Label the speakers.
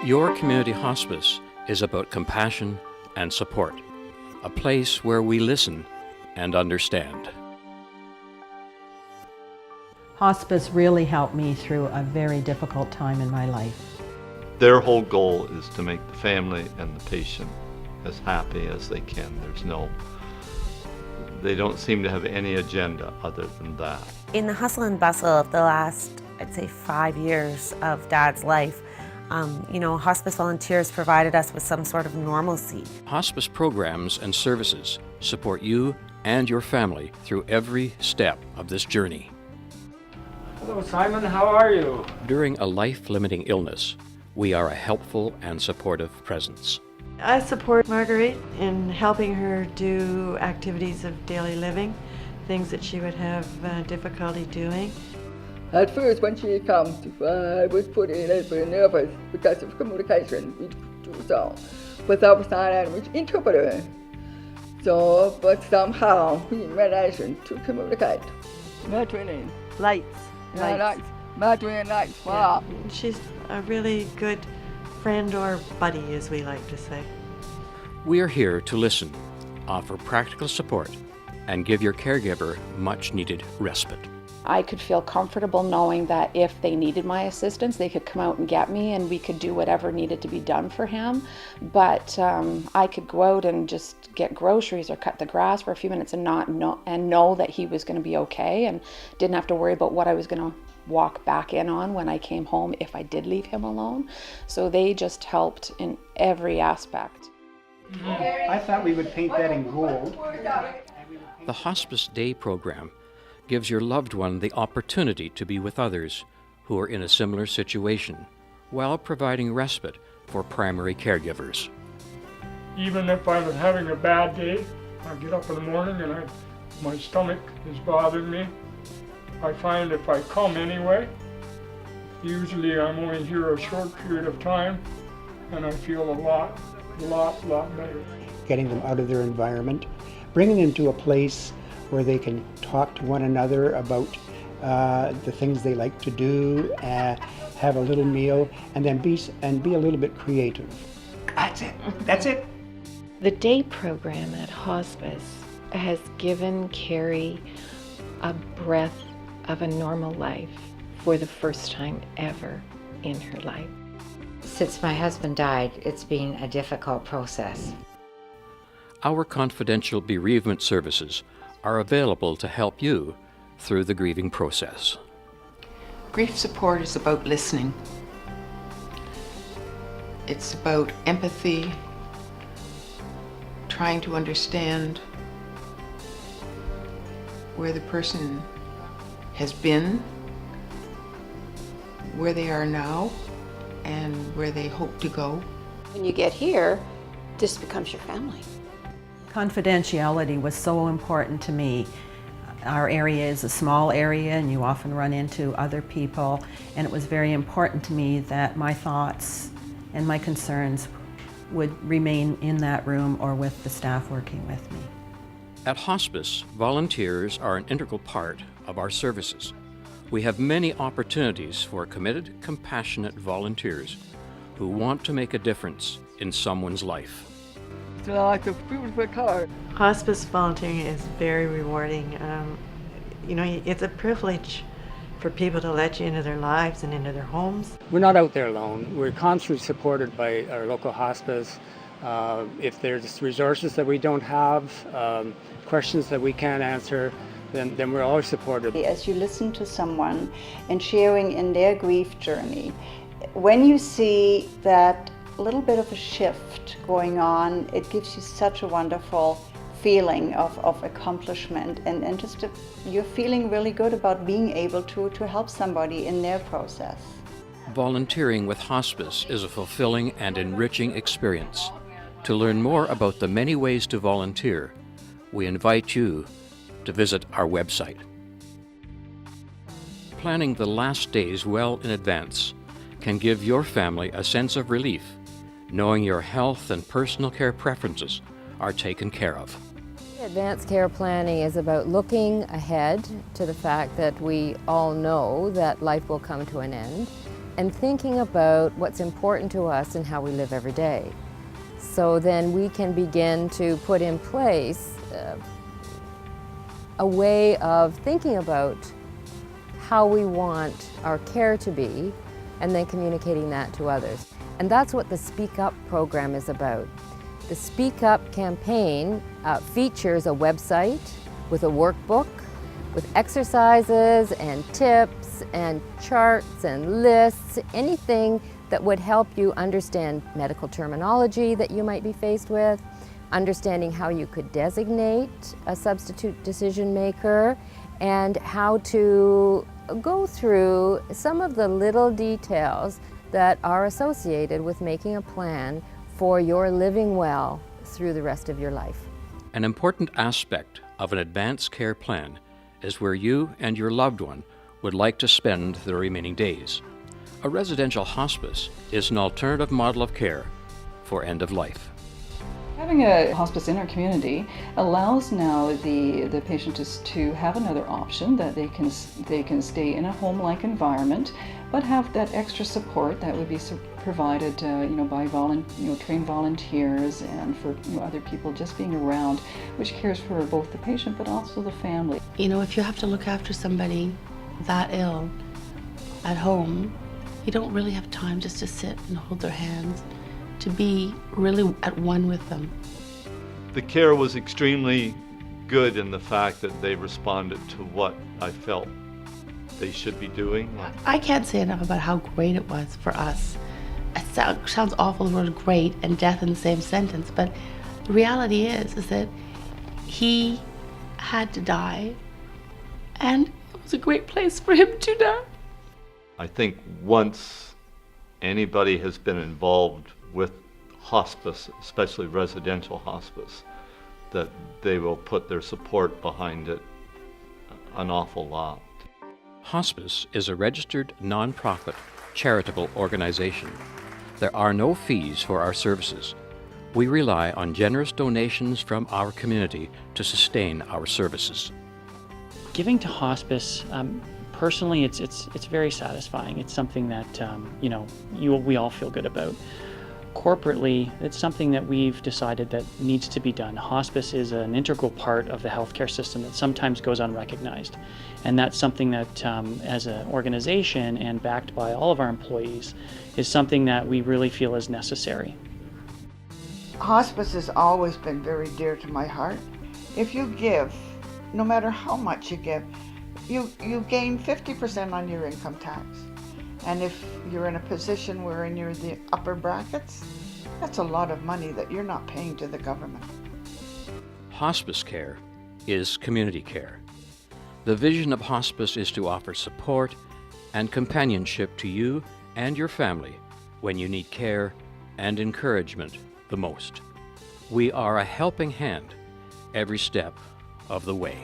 Speaker 1: Your community hospice is about compassion and support, a place where we listen and understand.
Speaker 2: Hospice really helped me through a very difficult time in my life.
Speaker 3: Their whole goal is to make the family and the patient as happy as they can. They don't seem to have any agenda other than that.
Speaker 4: In the hustle and bustle of the last, I'd say 5 years of Dad's life, hospice volunteers provided us with some sort of normalcy.
Speaker 1: Hospice programs and services support you and your family through every step of this journey.
Speaker 5: Hello, Simon, how are you?
Speaker 1: During a life-limiting illness, we are a helpful and supportive presence.
Speaker 6: I support Marguerite in helping her do activities of daily living, things that she would have difficulty doing.
Speaker 7: At first, when she comes, I was put in a little bit nervous because of communication without sign language interpreter. But somehow we managed to communicate. Madeleine.
Speaker 6: Lights.
Speaker 7: Madeleine lights. Wow.
Speaker 6: Yeah. She's a really good friend or buddy, as we like to say.
Speaker 1: We are here to listen, offer practical support, and give your caregiver much-needed respite.
Speaker 8: I could feel comfortable knowing that if they needed my assistance, they could come out and get me and we could do whatever needed to be done for him. But I could go out and just get groceries or cut the grass for a few minutes and know that he was going to be okay and didn't have to worry about what I was going to walk back in on when I came home if I did leave him alone. So they just helped in every aspect.
Speaker 5: I thought we would paint that in gold.
Speaker 1: The Hospice Day program gives your loved one the opportunity to be with others who are in a similar situation, while providing respite for primary caregivers.
Speaker 9: Even if I was having a bad day, I get up in the morning and my stomach is bothering me. I find if I come anyway, usually I'm only here a short period of time, and I feel a lot better.
Speaker 5: Getting them out of their environment, bringing them to a place where they can talk to one another about the things they like to do, have a little meal, and then be a little bit creative. That's it.
Speaker 10: The day program at hospice has given Carrie a breath of a normal life for the first time ever in her life.
Speaker 11: Since my husband died, it's been a difficult process.
Speaker 1: Our confidential bereavement services are available to help you through the grieving process.
Speaker 12: Grief support is about listening. It's about empathy, trying to understand where the person has been, where they are now, and where they hope to go.
Speaker 13: When you get here, this becomes your family.
Speaker 2: Confidentiality was so important to me. Our area is a small area and you often run into other people, and it was very important to me that my thoughts and my concerns would remain in that room or with the staff working with me.
Speaker 1: At Hospice, volunteers are an integral part of our services. We have many opportunities for committed, compassionate volunteers who want to make a difference in someone's life.
Speaker 7: It's like a beautiful color.
Speaker 6: Hospice volunteering is very rewarding. It's a privilege for people to let you into their lives and into their homes.
Speaker 5: We're not out there alone. We're constantly supported by our local hospice. If there's resources that we don't have, questions that we can't answer, then we're always supported.
Speaker 14: As you listen to someone and sharing in their grief journey, when you see that little bit of a shift going on, it gives you such a wonderful feeling of accomplishment and just you're feeling really good about being able to help somebody in their process.
Speaker 1: Volunteering with Hospice is a fulfilling and enriching experience. To learn more about the many ways to volunteer, we invite you to visit our website. Planning the last days well in advance can give your family a sense of relief, knowing your health and personal care preferences are taken care of.
Speaker 15: Advanced care planning is about looking ahead to the fact that we all know that life will come to an end, and thinking about what's important to us and how we live every day. So then we can begin to put in place a way of thinking about how we want our care to be, and then communicating that to others. And that's what the Speak Up program is about. The Speak Up campaign features a website with a workbook, with exercises and tips and charts and lists, anything that would help you understand medical terminology that you might be faced with, understanding how you could designate a substitute decision maker, and how to go through some of the little details that are associated with making a plan for your living well through the rest of your life.
Speaker 1: An important aspect of an advanced care plan is where you and your loved one would like to spend the remaining days. A residential hospice is an alternative model of care for end of life.
Speaker 16: Having a hospice in our community allows now the patient to have another option, that they can stay in a home-like environment, but have that extra support that would be provided by trained volunteers and for other people just being around, which cares for both the patient but also the family.
Speaker 17: If you have to look after somebody that ill at home, you don't really have time just to sit and hold their hands, to be really at one with them.
Speaker 3: The care was extremely good in the fact that they responded to what I felt they should be doing.
Speaker 17: I can't say enough about how great it was for us. It sounds awful, the word great and death in the same sentence, but the reality is that he had to die, and it was a great place for him to die.
Speaker 3: I think once anybody has been involved with hospice, especially residential hospice, that they will put their support behind it an awful lot.
Speaker 1: Hospice is a registered nonprofit charitable organization. There are no fees for our services. We rely on generous donations from our community to sustain our services.
Speaker 18: Giving to hospice, personally, it's very satisfying. It's something that we all feel good about. Corporately, it's something that we've decided that needs to be done. Hospice is an integral part of the healthcare system that sometimes goes unrecognized. And that's something that, as an organization and backed by all of our employees, is something that we really feel is necessary.
Speaker 12: Hospice has always been very dear to my heart. If you give, no matter how much you give, you gain 50% on your income tax. And if you're in a position wherein you're in the upper brackets, that's a lot of money that you're not paying to the government.
Speaker 1: Hospice care is community care. The vision of hospice is to offer support and companionship to you and your family when you need care and encouragement the most. We are a helping hand every step of the way.